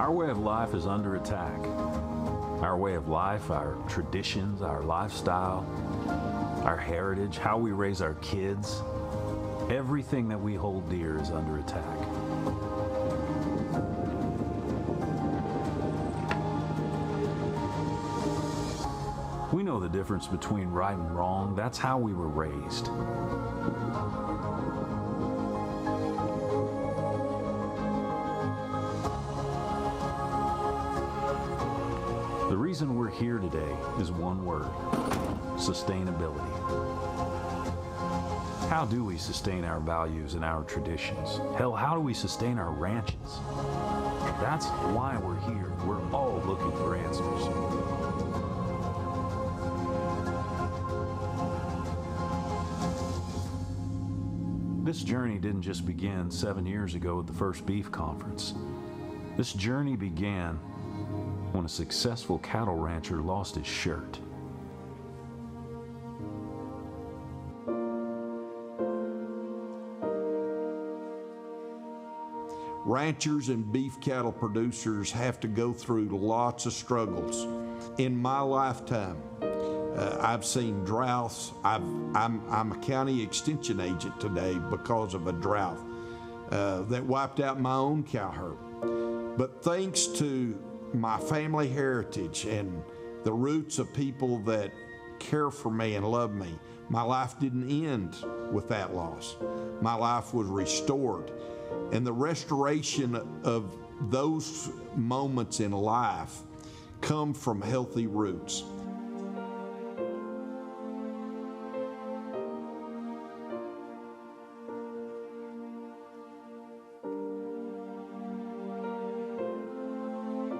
Our way of life is under attack. Our way of life, our traditions, our lifestyle, our heritage, how we raise our kids, everything that we hold dear is under attack. We know the difference between right and wrong. That's how we were raised. The reason we're here today is one word: sustainability. How do we sustain our values and our traditions? Hell, how do we sustain our ranches? That's why we're here. We're all looking for answers. This journey didn't just begin 7 years ago at the first beef conference. This journey began when a successful cattle rancher lost his shirt. Ranchers and beef cattle producers have to go through lots of struggles. In my lifetime, I've seen droughts. I'm a county extension agent today because of a drought that wiped out my own cow herd. But thanks to my family heritage and the roots of people that care for me and love me, my life didn't end with that loss. My life was restored. And the restoration of those moments in life come from healthy roots.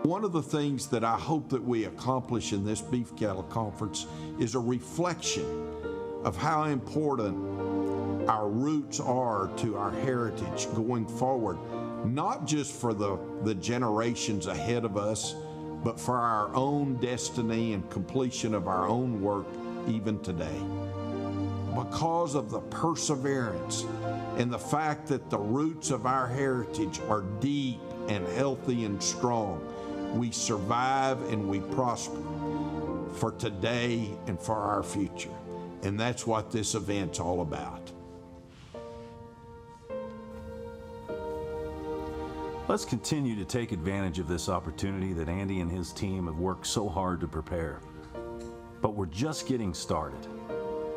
One of the things that I hope that we accomplish in this beef cattle conference is a reflection of how important our roots are to our heritage going forward, not just for the generations ahead of us, but for our own destiny and completion of our own work even today. Because of the perseverance and the fact that the roots of our heritage are deep and healthy and strong, we survive and we prosper for today and for our future. And that's what this event's all about. Let's continue to take advantage of this opportunity that Andy and his team have worked so hard to prepare. But we're just getting started.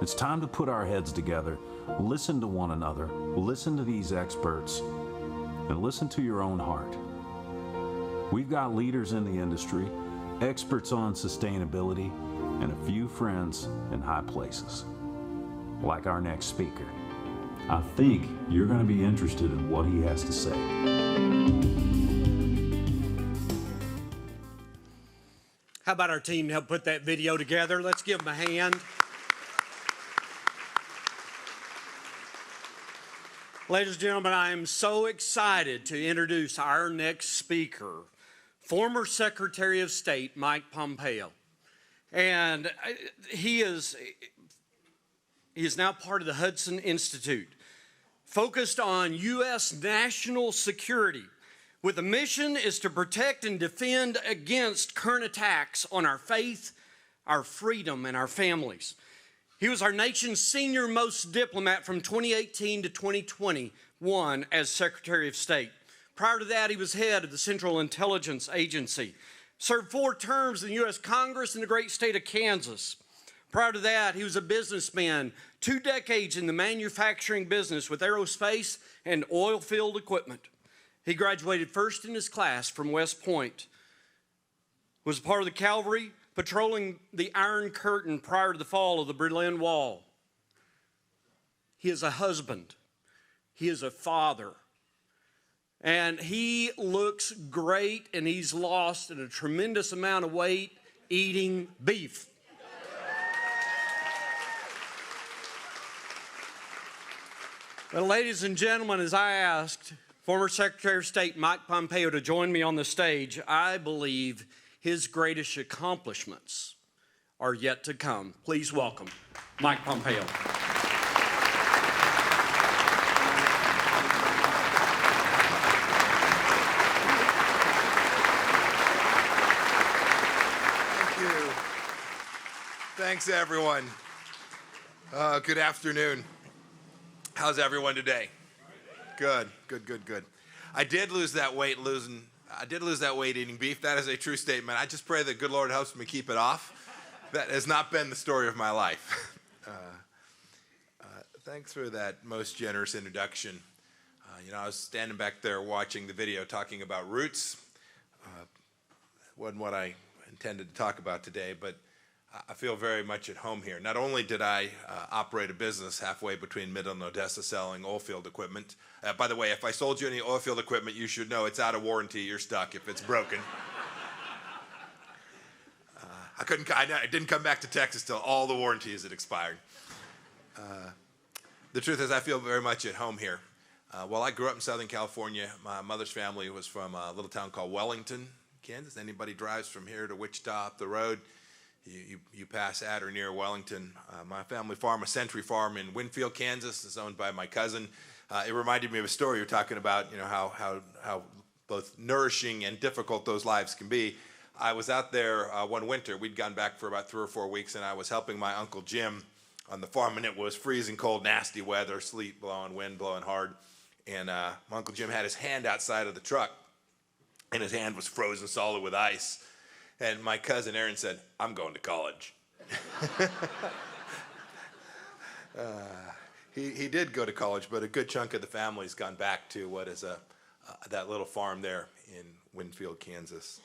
It's time to put our heads together, listen to one another, listen to these experts, and listen to your own heart. We've got leaders in the industry, experts on sustainability, and a few friends in high places, like our next speaker. I think you're going to be interested in what he has to say. How about our team help put that video together? Let's give them a hand. Ladies and gentlemen, I am so excited to introduce our next speaker, former Secretary of State Mike Pompeo. And he is now part of the Hudson Institute, focused on U.S. national security, with a mission is to protect and defend against current attacks on our faith, our freedom, and our families. He was our nation's senior-most diplomat from 2018 to 2021 as Secretary of State. Prior to that, he was head of the Central Intelligence Agency, served 4 terms in the U.S. Congress in the great state of Kansas. Prior to that, he was a businessman, 2 decades in the manufacturing business with aerospace and oil field equipment. He graduated first in his class from West Point, was a part of the cavalry patrolling the Iron Curtain prior to the fall of the Berlin Wall. He is a husband. He is a father. And he looks great, and he's lost a tremendous amount of weight eating beef. Well, ladies and gentlemen, as I asked former Secretary of State Mike Pompeo to join me on the stage, I believe his greatest accomplishments are yet to come. Please welcome Mike Pompeo. Thanks, everyone. Good afternoon. How's everyone today? Good. I did lose that weight eating beef. That is a true statement. I just pray that good Lord helps me keep it off. That has not been the story of my life. Thanks for that most generous introduction. I was standing back there watching the video talking about roots. Wasn't what I intended to talk about today, but I feel very much at home here. Not only did I operate a business halfway between Midland and Odessa selling oil field equipment. By the way, if I sold you any oil field equipment, you should know it's out of warranty. You're stuck if it's broken. I didn't come back to Texas till all the warranties had expired. The truth is I feel very much at home here. While I grew up in Southern California, my mother's family was from a little town called Wellington, Kansas. Anybody drives from here to Wichita up the road, you pass at or near Wellington. My family farm, a Century Farm in Winfield, Kansas, is owned by my cousin. It reminded me of a story you were talking about, how both nourishing and difficult those lives can be. I was out there one winter. We'd gone back for about 3 or 4 weeks, and I was helping my Uncle Jim on the farm, and it was freezing cold, nasty weather, sleet blowing, wind blowing hard. And my Uncle Jim had his hand outside of the truck, and his hand was frozen solid with ice. And my cousin Aaron said, "I'm going to college." He did go to college, but a good chunk of the family's gone back to what is that little farm there in Winfield, Kansas.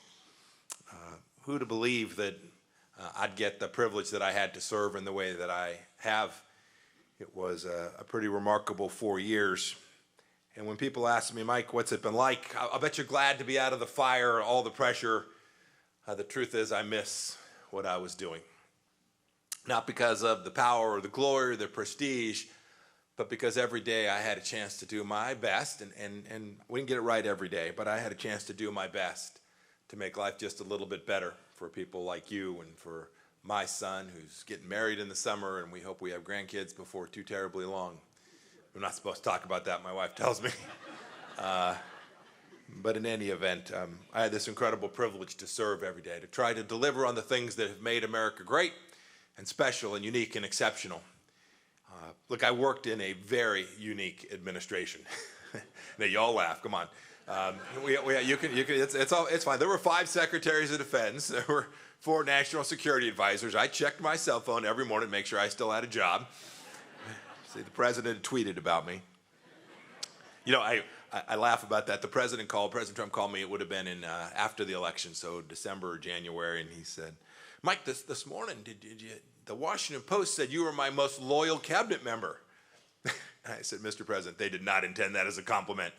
Who'd have believed that I'd get the privilege that I had to serve in the way that I have? It was a pretty remarkable 4 years. And when people ask me, "Mike, what's it been like?" I'll bet you're glad to be out of the fire, all the pressure. The truth is I miss what I was doing. Not because of the power or the glory or the prestige, but because every day I had a chance to do my best, and we didn't get it right every day, but I had a chance to do my best to make life just a little bit better for people like you and for my son who's getting married in the summer, and we hope we have grandkids before too terribly long. I'm not supposed to talk about that, my wife tells me. But in any event, I had this incredible privilege to serve every day, to try to deliver on the things that have made America great and special and unique and exceptional. Look, I worked in a very unique administration. Now, y'all laugh, come on. It's fine. There were 5 secretaries of defense. There were 4 national security advisors. I checked my cell phone every morning to make sure I still had a job. See, the president tweeted about me. I laugh about that. President Trump called me. It would have been in after the election, so December or January, and he said, "Mike, this morning, the Washington Post said you were my most loyal cabinet member." I said, "Mr. President, they did not intend that as a compliment."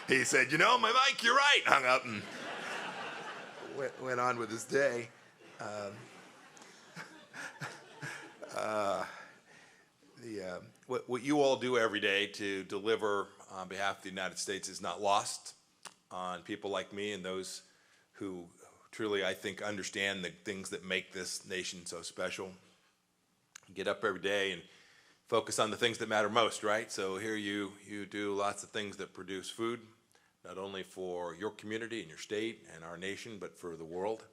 He said, "My Mike, you're right." Hung up and went on with his day. What you all do every day to deliver on behalf of the United States is not lost on people like me and those who truly, I think, understand the things that make this nation so special. Get up every day and focus on the things that matter most, right? So here you do lots of things that produce food, not only for your community and your state and our nation, but for the world.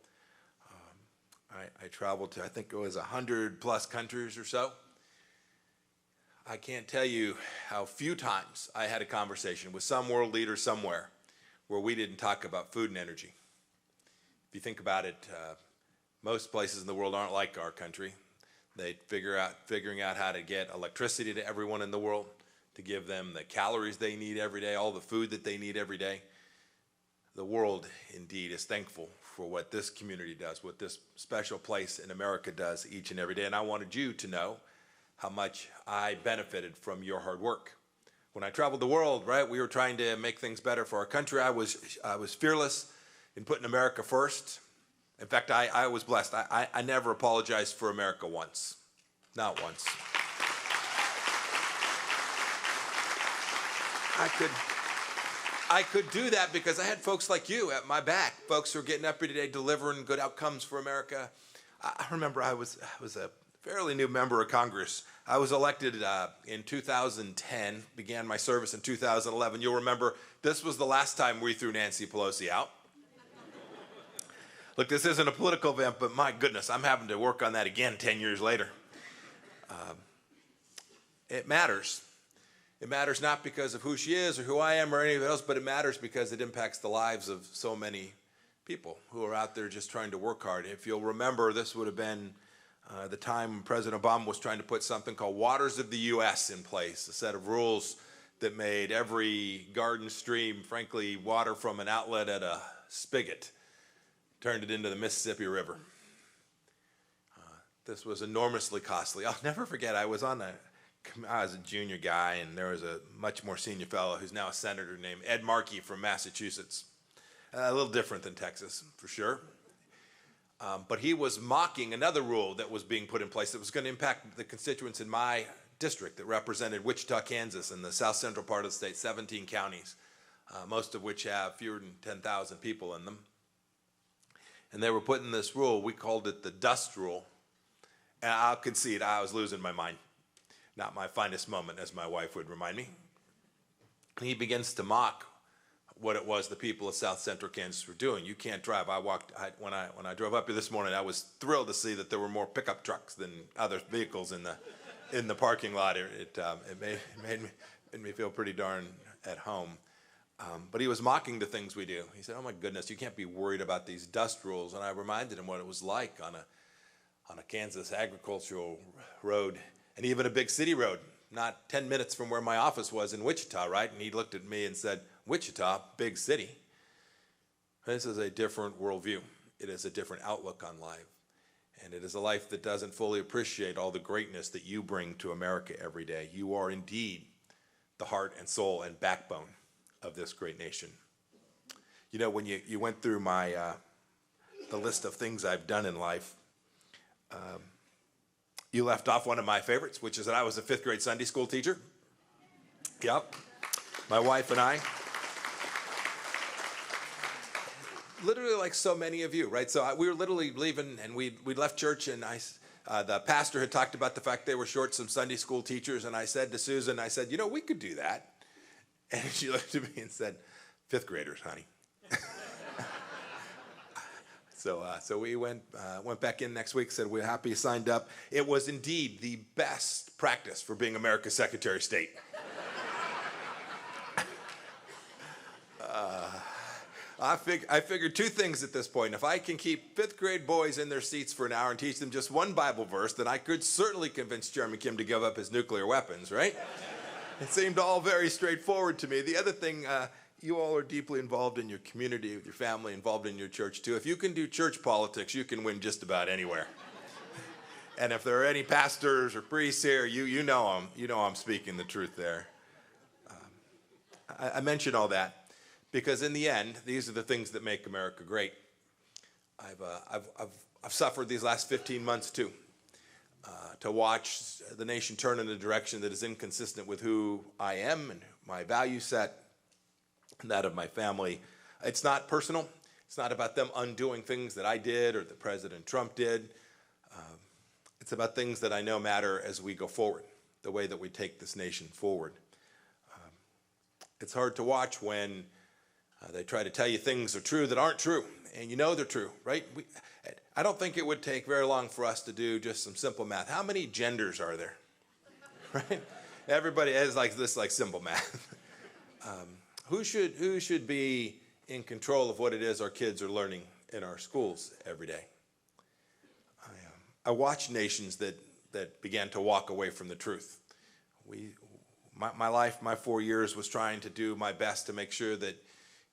I traveled to, I think it was 100+ countries or so. I can't tell you how few times I had a conversation with some world leader somewhere where we didn't talk about food and energy. If you think about it, most places in the world aren't like our country. They figuring out how to get electricity to everyone in the world, to give them the calories they need every day, all the food that they need every day. The world, indeed, is thankful for what this community does, what this special place in America does each and every day. And I wanted you to know how much I benefited from your hard work. When I traveled the world, right, we were trying to make things better for our country. I was fearless in putting America first. In fact, I was blessed. I never apologized for America once. Not once. I could do that because I had folks like you at my back, folks who are getting up every day delivering good outcomes for America. I remember I was a fairly new member of Congress. I was elected in 2010, began my service in 2011. You'll remember this was the last time we threw Nancy Pelosi out. Look, this isn't a political event, but my goodness, I'm having to work on that again 10 years later. It matters. It matters not because of who she is or who I am or anything else, but it matters because it impacts the lives of so many people who are out there just trying to work hard. If you'll remember, this would have been the time President Obama was trying to put something called Waters of the U.S. in place, a set of rules that made every garden stream, frankly, water from an outlet at a spigot, turned it into the Mississippi River. This was enormously costly. I'll never forget, I was a junior guy, and there was a much more senior fellow who's now a senator named Ed Markey from Massachusetts. A little different than Texas, for sure. But he was mocking another rule that was being put in place that was going to impact the constituents in my district that represented Wichita, Kansas, and the south central part of the state, 17 counties, most of which have fewer than 10,000 people in them. And they were putting this rule, we called it the dust rule. And I'll concede, I was losing my mind. Not my finest moment, as my wife would remind me. And he begins to mock what it was the people of South Central Kansas were doing. You can't drive. When I drove up here this morning, I was thrilled to see that there were more pickup trucks than other vehicles in the parking lot. It made me feel pretty darn at home. But he was mocking the things we do. He said, "Oh my goodness, you can't be worried about these dust rules." And I reminded him what it was like on a Kansas agricultural road, and even a big city road, not 10 minutes from where my office was in Wichita, right? And he looked at me and said, "Wichita, big city." This is a different worldview. It is a different outlook on life. And it is a life that doesn't fully appreciate all the greatness that you bring to America every day. You are indeed the heart and soul and backbone of this great nation. You know, when you went through the list of things I've done in life, you left off one of my favorites, which is that I was a 5th grade Sunday school teacher. Yep. My wife and I, literally like so many of you, right? So we were literally leaving, and we left church, and the pastor had talked about the fact they were short some Sunday school teachers, and I said to Susan, I said, "You know, we could do that." And she looked at me and said, "5th graders, honey." So we went back in next week, said we're happy you signed up. It was indeed the best practice for being America's Secretary of State. I figured two things at this point. If I can keep 5th grade boys in their seats for an hour and teach them just one Bible verse, then I could certainly convince Chairman Kim to give up his nuclear weapons, right? It seemed all very straightforward to me. The other thing, you all are deeply involved in your community, with your family, involved in your church too. If you can do church politics, you can win just about anywhere. And if there are any pastors or priests here, you know I'm speaking the truth there. I mention all that because in the end, these are the things that make America great. I've suffered these last 15 months too, to watch the nation turn in a direction that is inconsistent with who I am and my value set and that of my family. It's not personal. It's not about them undoing things that I did or that President Trump did. It's about things that I know matter as we go forward, the way that we take this nation forward. It's hard to watch when they try to tell you things are true that aren't true, and you know they're true, right? I don't think it would take very long for us to do just some simple math. How many genders are there? Right? Everybody is like this, like simple math. Who should be in control of what it is our kids are learning in our schools every day? I watch nations that began to walk away from the truth. My life, my 4 years, was trying to do my best to make sure that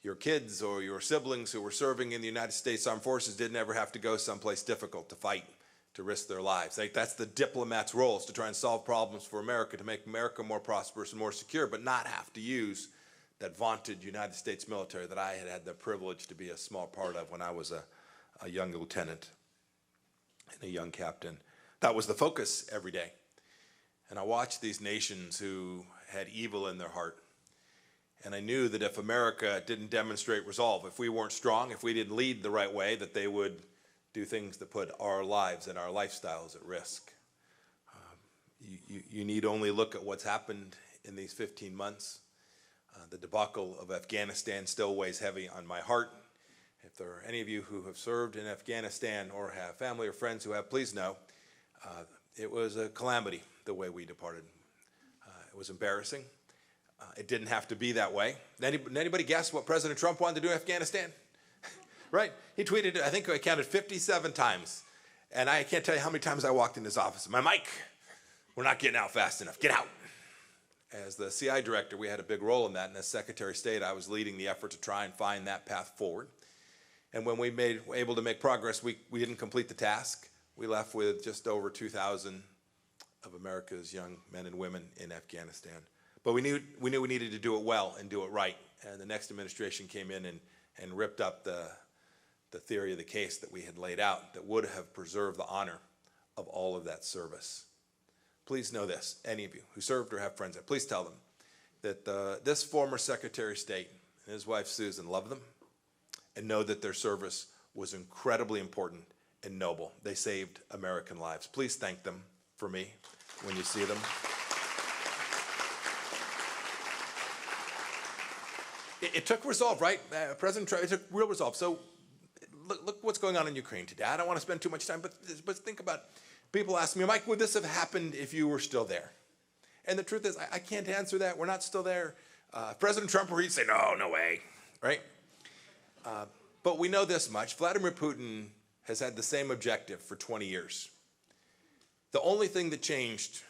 your kids or your siblings who were serving in the United States Armed Forces didn't ever have to go someplace difficult to fight, to risk their lives. That's the diplomat's role, is to try and solve problems for America, to make America more prosperous and more secure, but not have to use that vaunted United States military that I had the privilege to be a small part of when I was a young lieutenant and a young captain. That was the focus every day. And I watched these nations who had evil in their heart. And I knew that if America didn't demonstrate resolve, if we weren't strong, if we didn't lead the right way, that they would do things that put our lives and our lifestyles at risk. You need only look at what's happened in these 15 months. The debacle of Afghanistan still weighs heavy on my heart If there are any of you who have served in Afghanistan or have family or friends who have, please know it was a calamity the way we departed. It was embarrassing. It didn't have to be that way. Anybody guess what President Trump wanted to do in Afghanistan? Right? He tweeted, I think I counted 57 times. And I can't tell you how many times I walked in his office. My Mike, we're not getting out fast enough. Get out. As the CI director, we had a big role in that. And as Secretary of State, I was leading the effort to try and find that path forward. And when we were able to make progress, we didn't complete the task. We left with just over 2,000 of America's young men and women in Afghanistan. But we knew we needed to do it well and do it right. And the next administration came in and ripped up the theory of the case that we had laid out that would have preserved the honor of all of that service. Please know this, any of you who served or have friends there, please tell them that this former Secretary of State and his wife Susan love them and know that their service was incredibly important and noble. They saved American lives. Please thank them for me when you see them. It took resolve, right? President Trump, it took real resolve. So look what's going on in Ukraine today. I don't want to spend too much time, but think about, people ask me, Mike, would this have happened if you were still there? And the truth is, I can't answer that. We're not still there. President Trump, he'd say, no way, right? But we know this much. Vladimir Putin has had the same objective for 20 years. The only thing that changed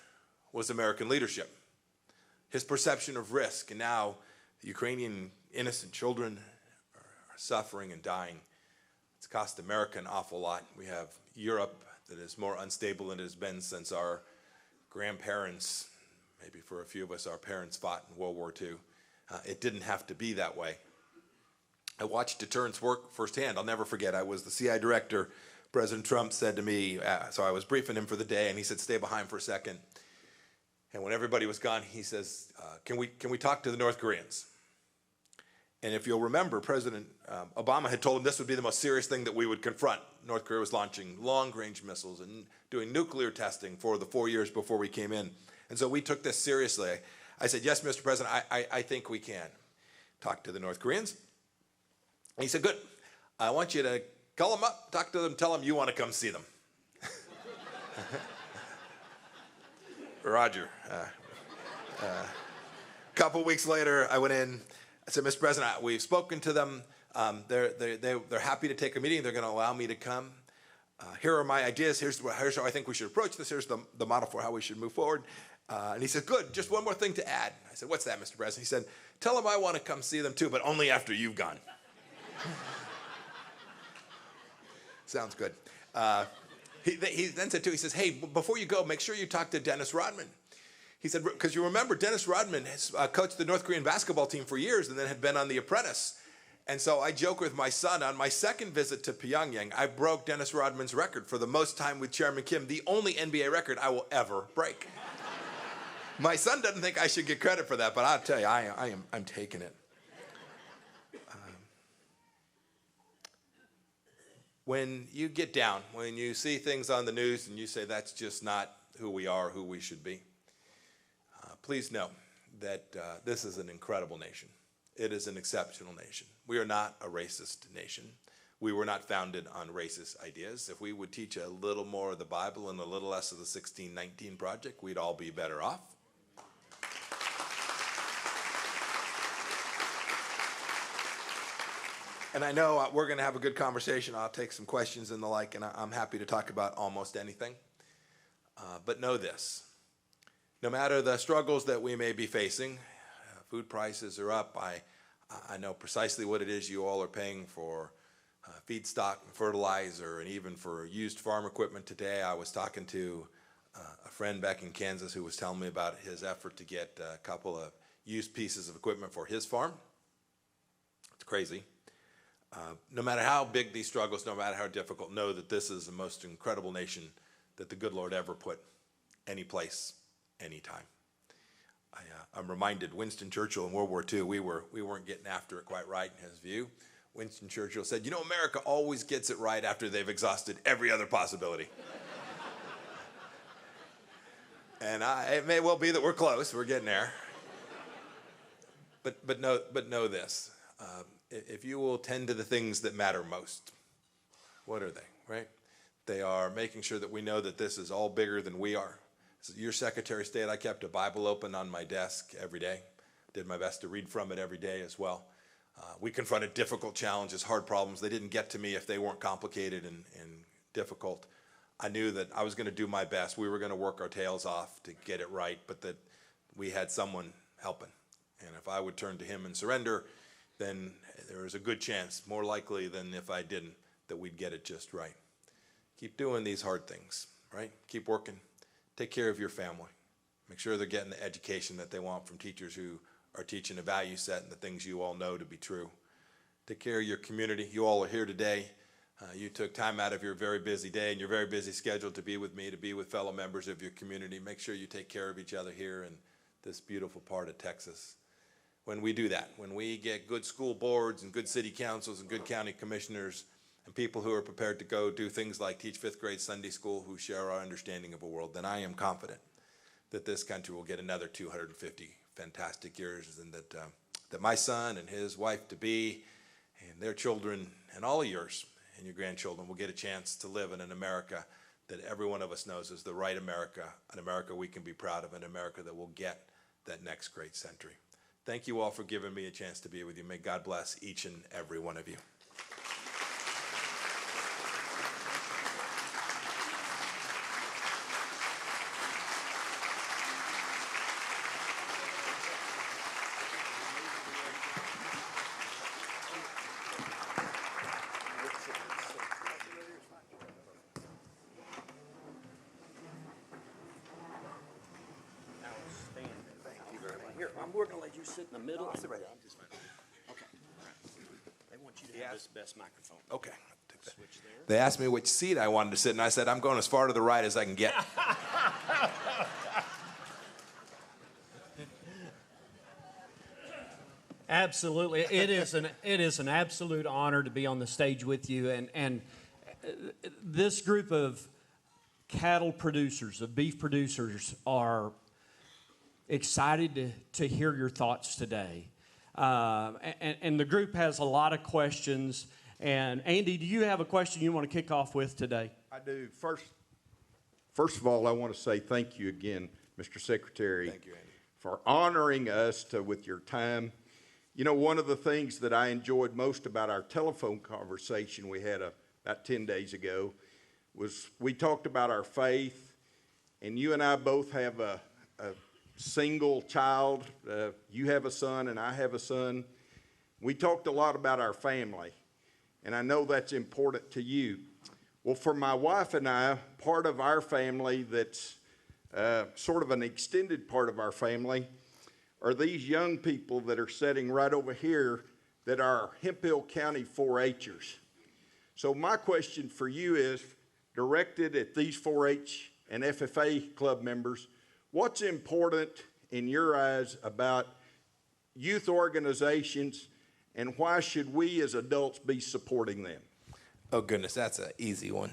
was American leadership, his perception of risk. And now the Ukrainian innocent children are suffering and dying. It's cost America an awful lot. We have Europe that is more unstable than it has been since our grandparents, maybe for a few of us, our parents fought in World War II. It didn't have to be that way. I watched deterrence work firsthand. I'll never forget, I was the CI director. President Trump said to me, so I was briefing him for the day, and he said, stay behind for a second. And when everybody was gone, he says, can we talk to the North Koreans? And if you'll remember, President Obama had told him this would be the most serious thing that we would confront. North Korea was launching long-range missiles and doing nuclear testing for the 4 years before we came in. And so we took this seriously. I said, yes, Mr. President, I think we can talk to the North Koreans. And he said, good. I want you to call them up, talk to them, tell them you want to come see them. Roger. A couple weeks later, I went in. I said, Mr. President, we've spoken to them. They're happy to take a meeting. They're going to allow me to come. Here are my ideas. Here's how I think we should approach this. Here's the model for how we should move forward. And he said, good, just one more thing to add. I said, what's that, Mr. President? He said, tell them I want to come see them too, but only after you've gone. Sounds good. He then said too, he says, hey, before you go, make sure you talk to Dennis Rodman. He said, because you remember, Dennis Rodman has coached the North Korean basketball team for years and then had been on The Apprentice. And so I joke with my son, on my second visit to Pyongyang, I broke Dennis Rodman's record for the most time with Chairman Kim, the only NBA record I will ever break. My son doesn't think I should get credit for that, but I'll tell you, I'm taking it. When you get down, when you see things on the news and you say that's just not who we are, who we should be, please know that this is an incredible nation. It is an exceptional nation. We are not a racist nation. We were not founded on racist ideas. If we would teach a little more of the Bible and a little less of the 1619 Project, we'd all be better off. And I know we're going to have a good conversation. I'll take some questions and the like, and I'm happy to talk about almost anything. But know this. No matter the struggles that we may be facing, food prices are up. I know precisely what it is you all are paying for feedstock and fertilizer and even for used farm equipment today. I was talking to a friend back in Kansas who was telling me about his effort to get a couple of used pieces of equipment for his farm. It's crazy. No matter how big these struggles, no matter how difficult, know that this is the most incredible nation that the good Lord ever put any place, anytime. I'm reminded Winston Churchill in World War II, we weren't getting after it quite right in his view. Winston Churchill said, you know, America always gets it right after they've exhausted every other possibility. And it may well be that we're close, we're getting there. But know this, if you will tend to the things that matter most, what are they, right? They are making sure that we know that this is all bigger than we are. As your Secretary of State, I kept a Bible open on my desk every day. Did my best to read from it every day as well. We confronted difficult challenges, hard problems. They didn't get to me if they weren't complicated and difficult. I knew that I was going to do my best. We were going to work our tails off to get it right, but that we had someone helping. And if I would turn to him and surrender, then there was a good chance, more likely than if I didn't, that we'd get it just right. Keep doing these hard things, right? Keep working. Take care of your family. Make sure they're getting the education that they want from teachers who are teaching a value set and the things you all know to be true. Take care of your community. You all are here today. You took time out of your very busy day and your very busy schedule to be with me, to be with fellow members of your community. Make sure you take care of each other here in this beautiful part of Texas. When we do that, when we get good school boards and good city councils and good county commissioners and people who are prepared to go do things like teach fifth grade Sunday school who share our understanding of a world, then I am confident that this country will get another 250 fantastic years, and that my son and his wife-to-be and their children and all of yours and your grandchildren will get a chance to live in an America that every one of us knows is the right America, an America we can be proud of, an America that will get that next great century. Thank you all for giving me a chance to be with you. May God bless each and every one of you. Here, we're going to let you sit in the middle. Okay. They want you to have this best microphone. Okay. They asked me which seat I wanted to sit in. I said, I'm going as far to the right as I can get. Absolutely. It is an absolute honor to be on the stage with you. And this group of cattle producers, of beef producers, are excited to hear your thoughts today. And the group has a lot of questions. And Andy, do you have a question you want to kick off with today? I do. First of all, I want to say thank you again, Mr. Secretary. Thank you, Andy. For honoring us with your time. You know, one of the things that I enjoyed most about our telephone conversation we had about 10 days ago was we talked about our faith, and you and I both have a single child. You have a son and I have a son. We talked a lot about our family, and I know that's important to you. Well, for my wife and I, part of our family that's sort of an extended part of our family are these young people that are sitting right over here that are Hemphill County 4-H'ers. So my question for you is directed at these 4-H and FFA club members. What's important in your eyes about youth organizations, and why should we as adults be supporting them? Oh, goodness, that's an easy one.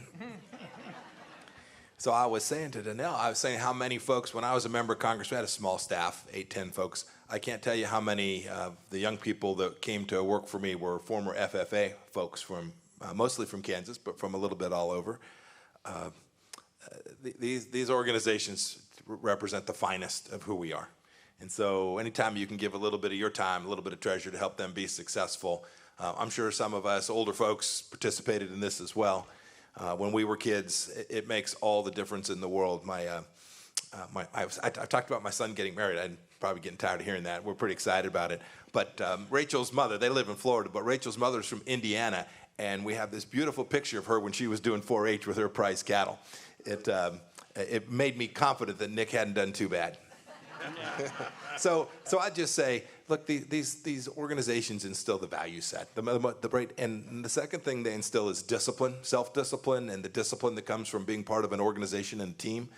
So I was saying to Danelle, I was saying how many folks, when I was a member of Congress, we had a small staff, 8, 10 folks. I can't tell you how many of the young people that came to work for me were former FFA folks from, mostly from Kansas, but from a little bit all over. These organizations represent the finest of who we are. And so anytime you can give a little bit of your time, a little bit of treasure to help them be successful, I'm sure some of us older folks participated in this as well. When we were kids, it makes all the difference in the world. I've talked about my son getting married. I'm probably getting tired of hearing that. We're pretty excited about it. But Rachel's mother, they live in Florida, but Rachel's mother's from Indiana, and we have this beautiful picture of her when she was doing 4-H with her prize cattle. It made me confident that Nick hadn't done too bad. So I'd just say, look, these organizations instill the value set. And the second thing they instill is discipline, self-discipline, and the discipline that comes from being part of an organization and a team.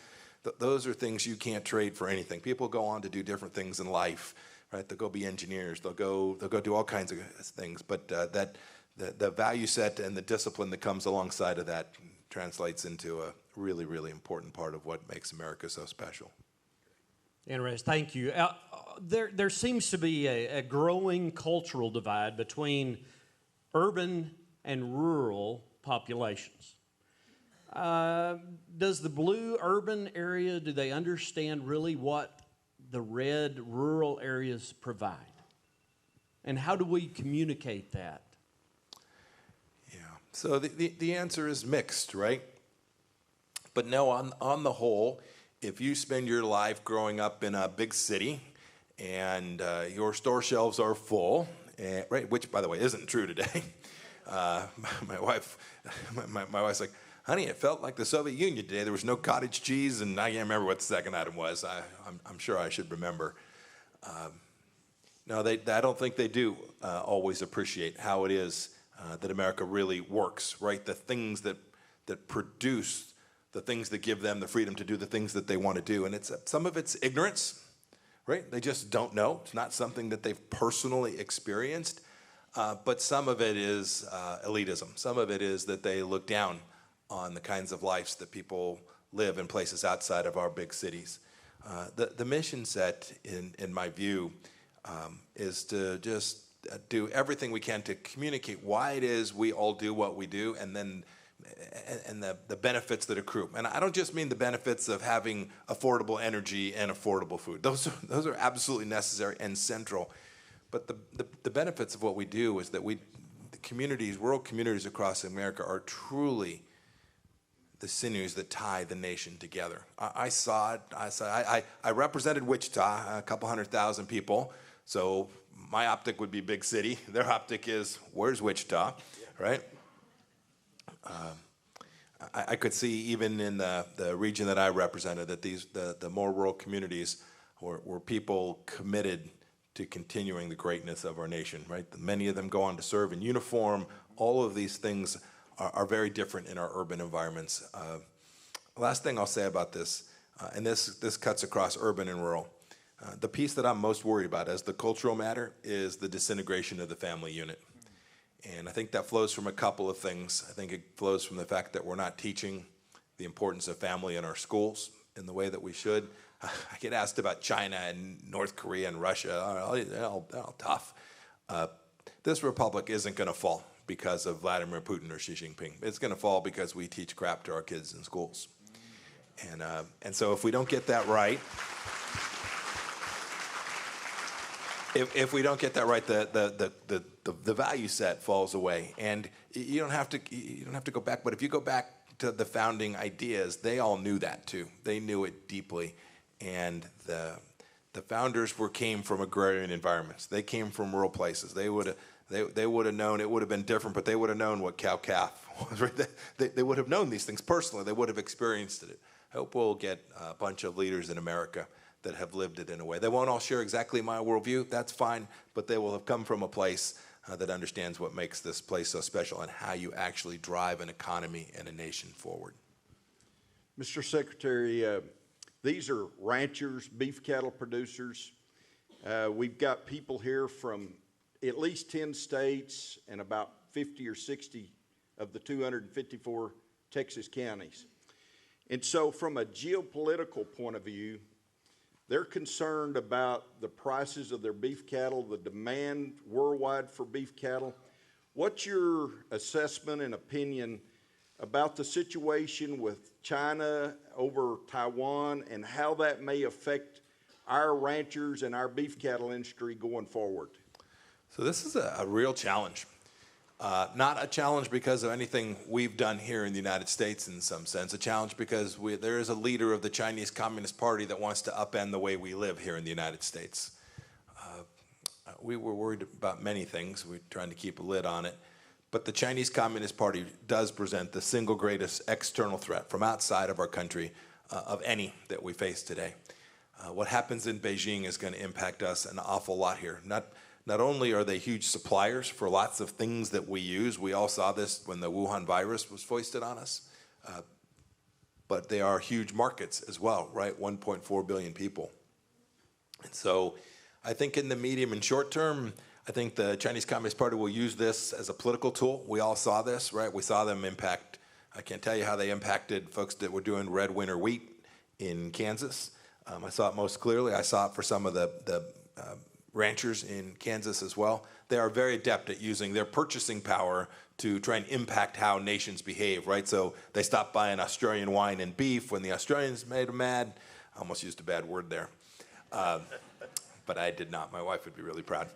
Those are things you can't trade for anything. People go on to do different things in life, right? They'll go be engineers. They'll go do all kinds of things. But the value set and the discipline that comes alongside of that translates into a really, really important part of what makes America so special. Interesting. Thank you. There seems to be a growing cultural divide between urban and rural populations. Does the blue urban area, do they understand really what the red rural areas provide? And how do we communicate that? Yeah. So the answer is mixed, right? But no, on the whole, if you spend your life growing up in a big city and your store shelves are full, right, which by the way isn't true today. My wife's like, honey, it felt like the Soviet Union today. There was no cottage cheese, and I can't remember what the second item was. I'm sure I should remember. No, I don't think they do always appreciate how it is that America really works, right? The things that produce the things that give them the freedom to do the things that they want to do. And some of it's ignorance, right? They just don't know. It's not something that they've personally experienced. But some of it is elitism. Some of it is that they look down on the kinds of lives that people live in places outside of our big cities. The mission set, in my view, is to just do everything we can to communicate why it is we all do what we do, and the benefits that accrue. And I don't just mean the benefits of having affordable energy and affordable food. Those are absolutely necessary and central. But the benefits of what we do is that the communities, rural communities across America, are truly the sinews that tie the nation together. I saw it. I represented Wichita, a couple 100,000 people. So my optic would be big city. Their optic is, where's Wichita, right? I could see even in the region that I represented that the more rural communities were people committed to continuing the greatness of our nation, right? Many of them go on to serve in uniform. All of these things are very different in our urban environments. Last thing I'll say about this, and this cuts across urban and rural. The piece that I'm most worried about as the cultural matter is the disintegration of the family unit. And I think that flows from a couple of things. I think it flows from the fact that we're not teaching the importance of family in our schools in the way that we should. I get asked about China and North Korea and Russia. They're all tough. This republic isn't going to fall because of Vladimir Putin or Xi Jinping. It's going to fall because we teach crap to our kids in schools. And so if we don't get that right, if we don't get that right, the value set falls away. And you don't have to go back. But if you go back to the founding ideas, they all knew that too. They knew it deeply. And the founders came from agrarian environments. They came from rural places. They would have known it would have been different, but they would have known what cow-calf was. Right? They would have known these things personally. They would have experienced it. I hope we'll get a bunch of leaders in America that have lived it in a way. They won't all share exactly my worldview. That's fine, but they will have come from a place that understands what makes this place so special and how you actually drive an economy and a nation forward. Mr. Secretary, these are ranchers, beef cattle producers. We've got people here from at least 10 states and about 50 or 60 of the 254 Texas counties. And so from a geopolitical point of view, they're concerned about the prices of their beef cattle, the demand worldwide for beef cattle. What's your assessment and opinion about the situation with China over Taiwan and how that may affect our ranchers and our beef cattle industry going forward? So this is a real challenge. Not a challenge because of anything we've done here in the United States in some sense. A challenge because there is a leader of the Chinese Communist Party that wants to upend the way we live here in the United States. We were worried about many things. We're trying to keep a lid on it. But the Chinese Communist Party does present the single greatest external threat from outside of our country of any that we face today. What happens in Beijing is going to impact us an awful lot here. Not only are they huge suppliers for lots of things that we use, we all saw this when the Wuhan virus was foisted on us, but they are huge markets as well, right? 1.4 billion people. And so I think in the medium and short term, I think the Chinese Communist Party will use this as a political tool. We all saw this, right? We saw them impact, I can't tell you how they impacted folks that were doing red winter wheat in Kansas. I saw it most clearly. I saw it for some of the ranchers in Kansas as well. They are very adept at using their purchasing power to try and impact how nations behave, right? So they stopped buying Australian wine and beef when the Australians made them mad. I almost used a bad word there. But I did not. My wife would be really proud.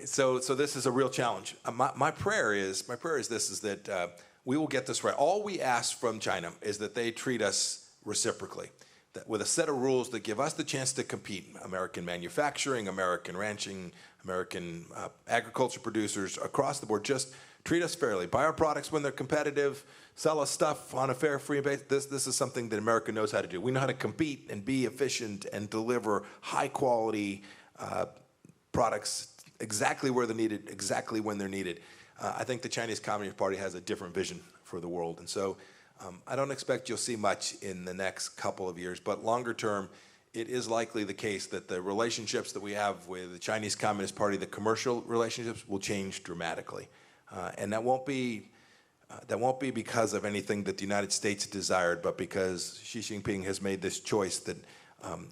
So this is a real challenge. My prayer is this, is that we will get this right. All we ask from China is that they treat us reciprocally, that with a set of rules that give us the chance to compete. American manufacturing, American ranching, American agriculture producers across the board, just treat us fairly. Buy our products when they're competitive. Sell us stuff on a fair, free basis. This is something that America knows how to do. We know how to compete and be efficient and deliver high-quality products exactly where they're needed, exactly when they're needed. I think the Chinese Communist Party has a different vision for the world. And so I don't expect you'll see much in the next couple of years. But longer term, it is likely the case that the relationships that we have with the Chinese Communist Party, the commercial relationships, will change dramatically. And that won't be because of anything that the United States desired, but because Xi Jinping has made this choice that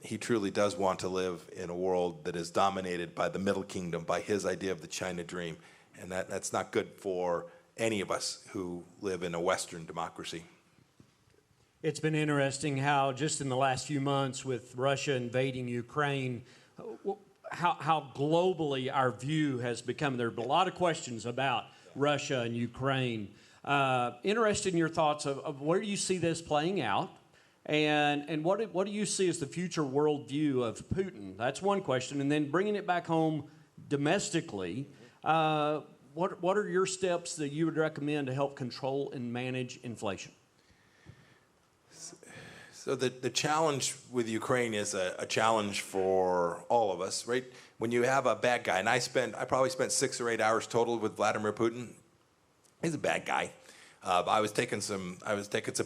he truly does want to live in a world that is dominated by the Middle Kingdom, by his idea of the China dream. And that's not good for any of us who live in a Western democracy. It's been interesting how just in the last few months with Russia invading Ukraine, how globally our view has become. There have been a lot of questions about Russia and Ukraine. Interested in your thoughts of where do you see this playing out, and what do you see as the future worldview of Putin? That's one question. And then bringing it back home domestically, what are your steps that you would recommend to help control and manage inflation? So the challenge with Ukraine is a challenge for all of us, right? When you have a bad guy, and I probably spent 6 or 8 hours total with Vladimir Putin. He's a bad guy. I was taking some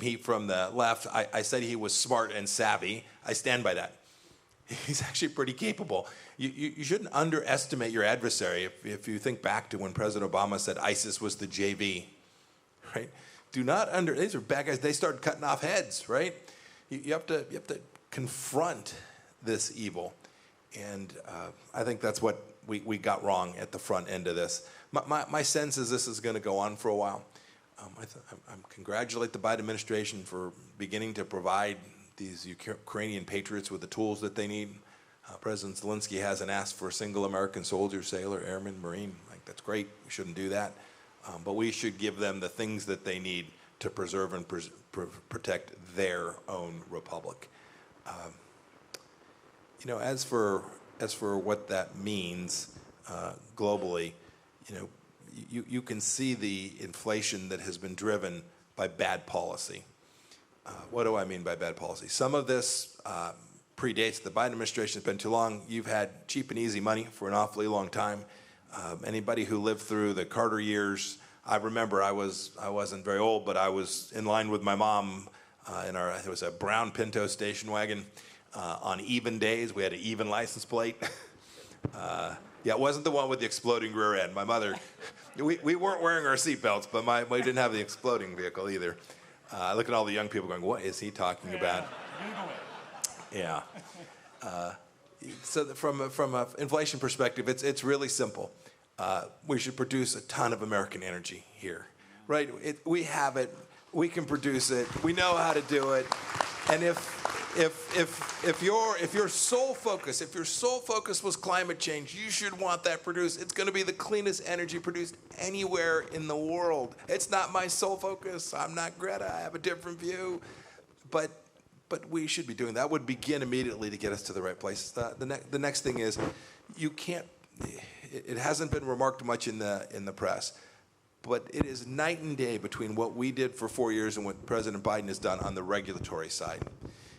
heat from the left. I said he was smart and savvy. I stand by that. He's actually pretty capable. You shouldn't underestimate your adversary. If you think back to when President Obama said ISIS was the JV, right? These are bad guys. They started cutting off heads, right? You have to confront this evil, and I think that's what we got wrong at the front end of this. My sense is this is going to go on for a while. I congratulate the Biden administration for beginning to provide these Ukrainian patriots with the tools that they need. President Zelensky hasn't asked for a single American soldier, sailor, airman, Marine. That's great. We shouldn't do that. But we should give them the things that they need to preserve and protect their own republic. As for what that means globally, you can see the inflation that has been driven by bad policy. What do I mean by bad policy? Some of this predates the Biden administration. It's been too long. You've had cheap and easy money for an awfully long time. Anybody who lived through the Carter years, I remember I wasn't very old, but I was in line with my mom it was a brown Pinto station wagon. On even days, we had an even license plate. It wasn't the one with the exploding rear end. My mother, we weren't wearing our seatbelts, but we didn't have the exploding vehicle either. I look at all the young people going, what is he talking about? Yeah. So from an inflation perspective, it's really simple. We should produce a ton of American energy here, right? We have it. We can produce it. We know how to do it. And if your sole focus was climate change, you should want that produced. It's going to be the cleanest energy produced anywhere in the world. It's not my sole focus. I'm not Greta. I have a different view. But we should be doing that. That would begin immediately to get us to the right place. The next thing is, you can't. It hasn't been remarked much in the press, but it is night and day between what we did for 4 years and what President Biden has done on the regulatory side.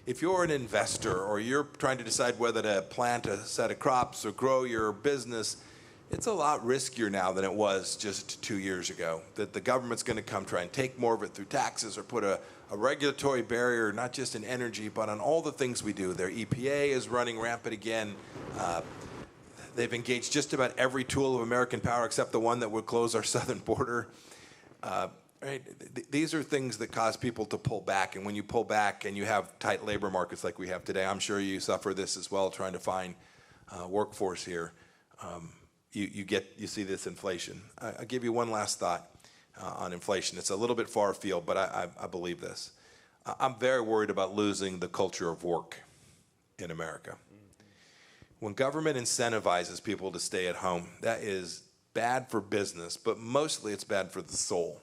If you're an investor or you're trying to decide whether to plant a set of crops or grow your business, it's a lot riskier now than it was just 2 years ago. That the government's going to come try and take more of it through taxes or put a regulatory barrier, not just in energy, but on all the things we do. Their EPA is running rampant again. They've engaged just about every tool of American power except the one that would close our southern border. right? These are things that cause people to pull back. And when you pull back and you have tight labor markets like we have today, I'm sure you suffer this as well, trying to find workforce here. You see this inflation. I'll give you one last thought on inflation. It's a little bit far afield, but I believe this. I'm very worried about losing the culture of work in America. When government incentivizes people to stay at home, that is bad for business, but mostly it's bad for the soul.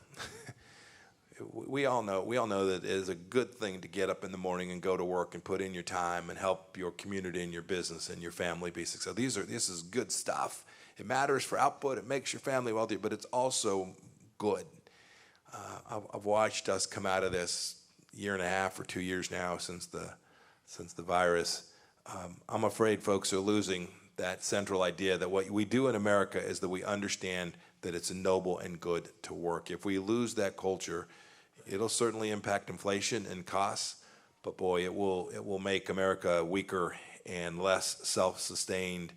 We all know that it is a good thing to get up in the morning and go to work and put in your time and help your community and your business and your family be successful. This is good stuff. It matters for output. It makes your family wealthy, but it's also good. I've watched us come out of this year and a half or 2 years now since the virus. I'm afraid folks are losing that central idea that what we do in America is that we understand that it's noble and good to work. If we lose that culture, it'll certainly impact inflation and costs, but boy, it will make America weaker and less self-sustained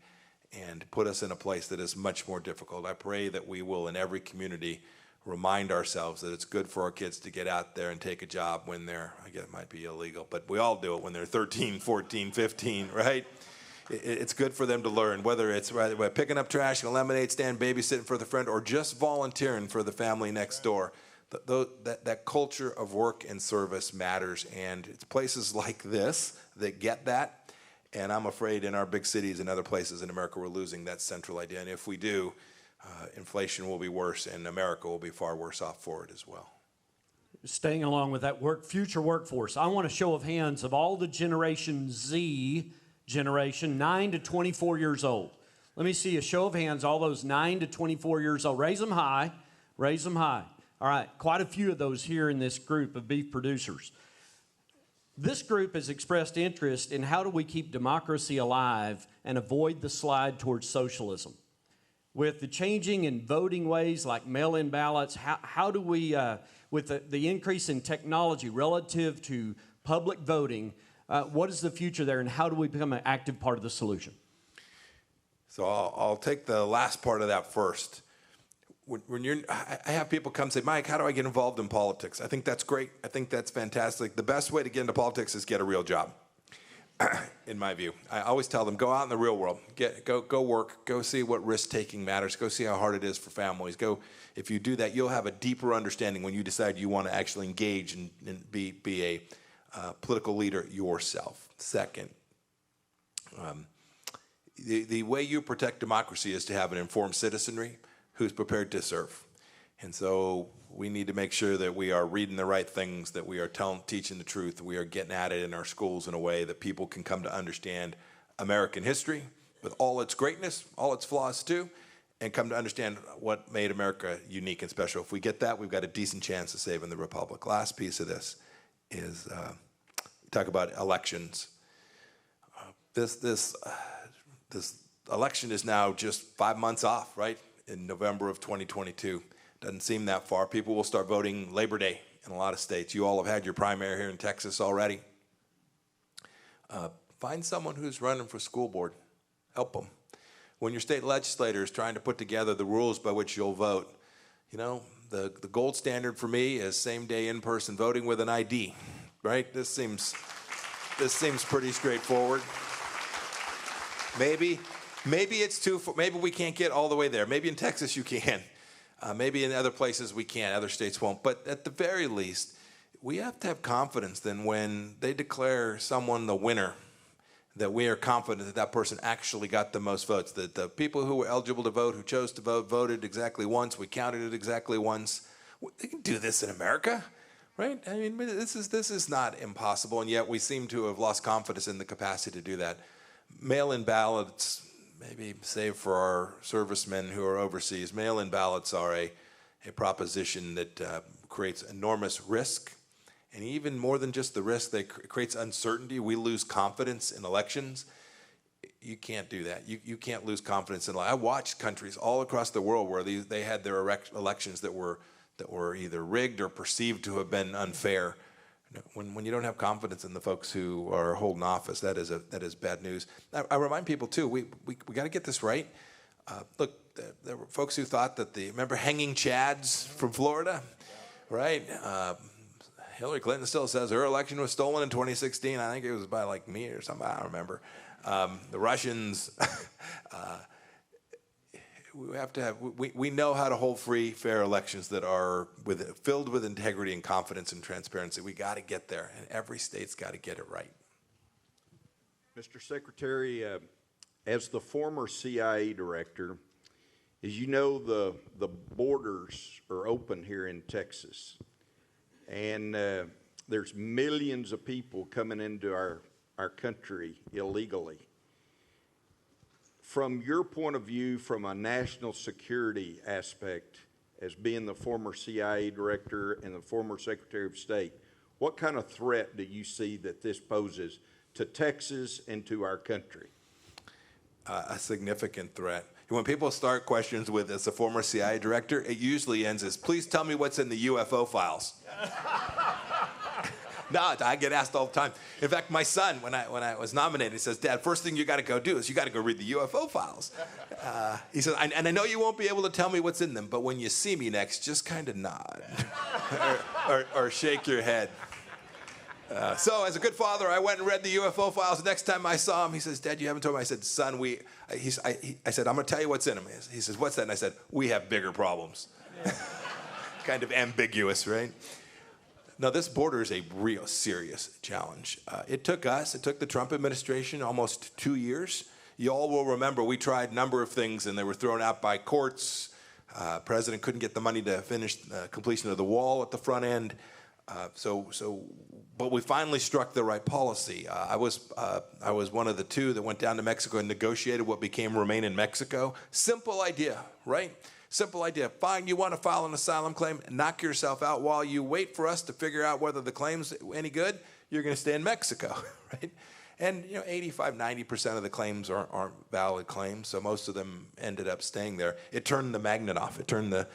and put us in a place that is much more difficult. I pray that we will, in every community, remind ourselves that it's good for our kids to get out there and take a job when they're, I guess it might be illegal, but we all do it when they're 13, 14, 15, right? It's good for them to learn, whether it's by picking up trash in a lemonade stand, babysitting for the friend, or just volunteering for the family next door. That culture of work and service matters, and it's places like this that get that. And I'm afraid in our big cities and other places in America, we're losing that central idea. And if we do, inflation will be worse, and America will be far worse off for it as well. Staying along with that future workforce, I want a show of hands of all the Generation Z generation, 9 to 24 years old. Let me see a show of hands, all those 9 to 24 years old. Raise them high. Raise them high. All right, quite a few of those here in this group of beef producers. This group has expressed interest in how do we keep democracy alive and avoid the slide towards socialism. With the changing in voting ways like mail-in ballots, how do we, with the increase in technology relative to public voting, what is the future there, and how do we become an active part of the solution? So I'll take the last part of that first. I have people come say, Mike, how do I get involved in politics? I think that's great. I think that's fantastic. The best way to get into politics is get a real job, in my view. I always tell them, go out in the real world. Go work. Go see what risk-taking matters. Go see how hard it is for families. If you do that, you'll have a deeper understanding when you decide you want to actually engage and be a political leader yourself. Second, the way you protect democracy is to have an informed citizenry who's prepared to serve. And so we need to make sure that we are reading the right things, that we are teaching the truth, we are getting at it in our schools in a way that people can come to understand American history with all its greatness, all its flaws too, and come to understand what made America unique and special. If we get that, we've got a decent chance of saving the republic. Last piece of this is talk about elections. This election is now just 5 months off, right? In November of 2022. Doesn't seem that far. People will start voting Labor Day in a lot of states. You all have had your primary here in Texas already. Find someone who's running for school board. Help them. When your state legislator is trying to put together the rules by which you'll vote, you know, the gold standard for me is same-day in-person voting with an ID, right? This seems pretty straightforward. Maybe it's maybe we can't get all the way there. Maybe in Texas you can. Maybe in other places we can't. Other states won't. But at the very least, we have to have confidence that when they declare someone the winner, that we are confident that that person actually got the most votes. That the people who were eligible to vote, who chose to vote, voted exactly once. We counted it exactly once. They can do this in America, right? I mean, this is not impossible, and yet we seem to have lost confidence in the capacity to do that. Mail-in ballots, maybe save for our servicemen who are overseas, mail-in ballots are a proposition that creates enormous risk. And even more than just the risk, it creates uncertainty. We lose confidence in elections. You can't do that. You can't lose confidence in I watched countries all across the world where they had their elections that were either rigged or perceived to have been unfair. When you don't have confidence in the folks who are holding office, that is bad news. I remind people too, we got to get this right. Look, there were folks who thought that remember hanging chads from Florida? right? Hillary Clinton still says her election was stolen in 2016. I think it was by like me or somebody. I don't remember. The Russians. We know how to hold free, fair elections that are filled with integrity and confidence and transparency. We got to get there, and every state's got to get it right. Mr. Secretary, as the former CIA director, as you know, the borders are open here in Texas, and there's millions of people coming into our country illegally. From your point of view, from a national security aspect, as being the former CIA director and the former Secretary of State, what kind of threat do you see that this poses to Texas and to our country? A significant threat. When people start questions with, as a former CIA director, it usually ends as, please tell me what's in the UFO files. No, I get asked all the time. In fact, my son, when I was nominated, he says, Dad, first thing you got to go do is you got to go read the UFO files. He says, and I know you won't be able to tell me what's in them, but when you see me next, just kind of nod or shake your head. So as a good father, I went and read the UFO files. Next time I saw him, he says, Dad, you haven't told me. I said, son, I said, I'm going to tell you what's in them. He says, what's that? And I said, we have bigger problems. Kind of ambiguous, right? Now, this border is a real serious challenge. It took the Trump administration almost 2 years. You all will remember we tried a number of things, and they were thrown out by courts. President couldn't get the money to finish completion of the wall at the front end. But we finally struck the right policy. I was one of the two that went down to Mexico and negotiated what became Remain in Mexico. Simple idea, right? Simple idea. Fine, you want to file an asylum claim, knock yourself out while you wait for us to figure out whether the claim's any good. You're going to stay in Mexico, right? And 85, 90% of the claims aren't valid claims, so most of them ended up staying there. It turned the magnet off. It turned the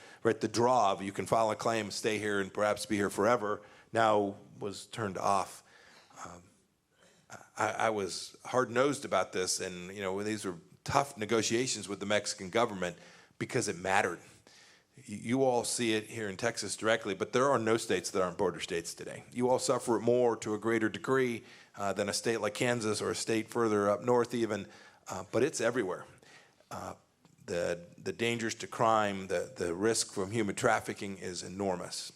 draw of you can file a claim, stay here, and perhaps be here forever. Now was turned off. I was hard-nosed about this, and these were tough negotiations with the Mexican government because it mattered. You all see it here in Texas directly, but there are no states that aren't border states today. You all suffer it more to a greater degree than a state like Kansas or a state further up north even, but it's everywhere. The dangers to crime, the risk from human trafficking is enormous.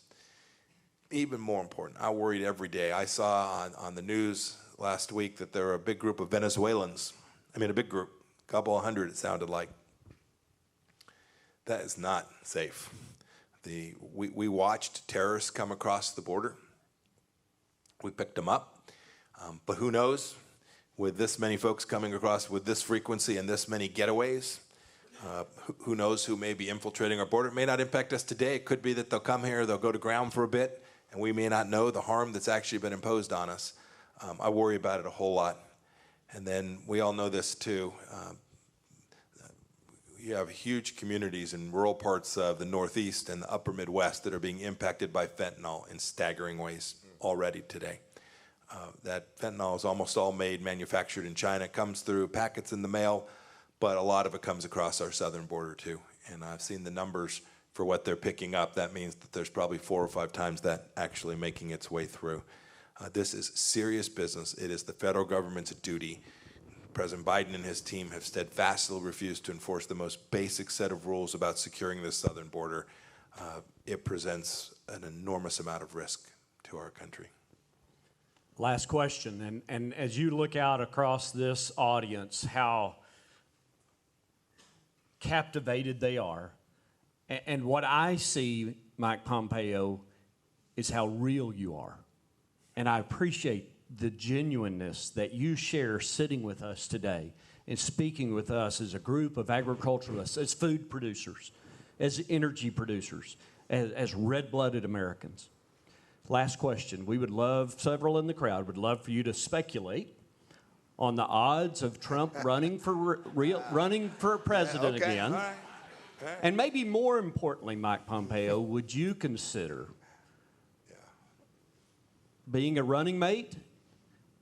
Even more important, I worried every day. I saw on the news last week that there were a big group of Venezuelans. I mean, a big group, a couple of hundred it sounded like. That is not safe. We watched terrorists come across the border. We picked them up. But who knows, with this many folks coming across with this frequency and this many getaways, who knows who may be infiltrating our border. It may not impact us today. It could be that they'll come here, they'll go to ground for a bit, and we may not know the harm that's actually been imposed on us. I worry about it a whole lot. And then we all know this too. You have huge communities in rural parts of the Northeast and the upper Midwest that are being impacted by fentanyl in staggering ways already today. That fentanyl is almost all manufactured in China. It comes through packets in the mail, but a lot of it comes across our southern border too. And I've seen the numbers for what they're picking up. That means that there's probably 4 or 5 times that actually making its way through. This is serious business. It is the federal government's duty. President Biden and his team have steadfastly refused to enforce the most basic set of rules about securing the southern border. It presents an enormous amount of risk to our country. Last question, and as you look out across this audience, how captivated they are, and what I see, Mike Pompeo, is how real you are. And I appreciate the genuineness that you share sitting with us today and speaking with us as a group of agriculturalists, as food producers, as energy producers, as red-blooded Americans. Last question. We would love, several in the crowd would love for you to speculate on the odds of Trump running for president again. All right. And maybe more importantly, Mike Pompeo, would you consider being a running mate,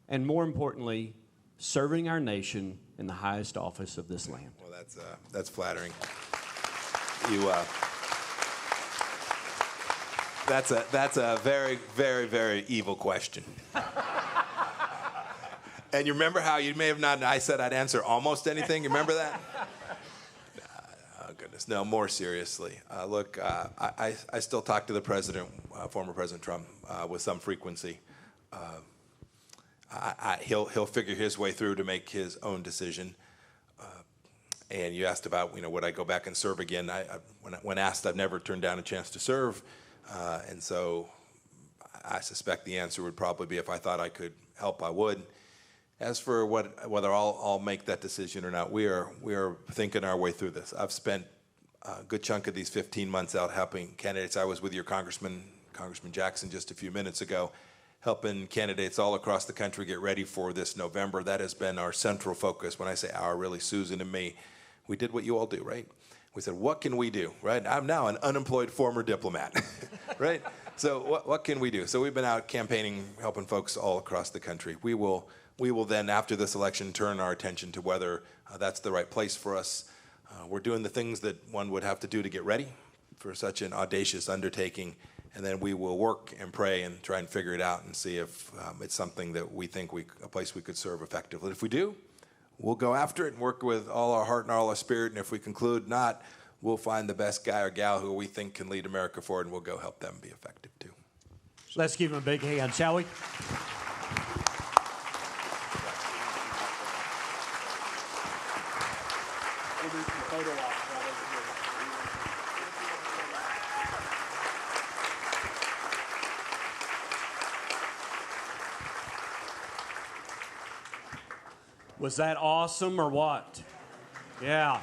and more importantly, serving our nation in the highest office of this land? Well, that's flattering. That's a very, very, very evil question. And you remember how you may have not, I said I'd answer almost anything. You remember that? Oh, goodness. No, more seriously. Look, I still talk to the president, former President Trump, with some frequency. He'll figure his way through to make his own decision. And you asked about, would I go back and serve again? When asked, I've never turned down a chance to serve. And so I suspect the answer would probably be if I thought I could help, I would. As for whether I'll make that decision or not, we are thinking our way through this. I've spent a good chunk of these 15 months out helping candidates. I was with your Congressman Jackson, just a few minutes ago, helping candidates all across the country get ready for this November. That has been our central focus. When I say our, really Susan and me, we did what you all do, right? We said, what can we do, right? I'm now an unemployed former diplomat, right? So what can we do? So we've been out campaigning, helping folks all across the country. We will then, after this election, turn our attention to whether that's the right place for us. We're doing the things that one would have to do to get ready for such an audacious undertaking, and then we will work and pray and try and figure it out and see if it's something that we think a place we could serve effectively. If we do, we'll go after it and work with all our heart and all our spirit, and if we conclude not, we'll find the best guy or gal who we think can lead America forward, and we'll go help them be effective too. Let's give him a big hand, shall we? Was that awesome or what? Yeah.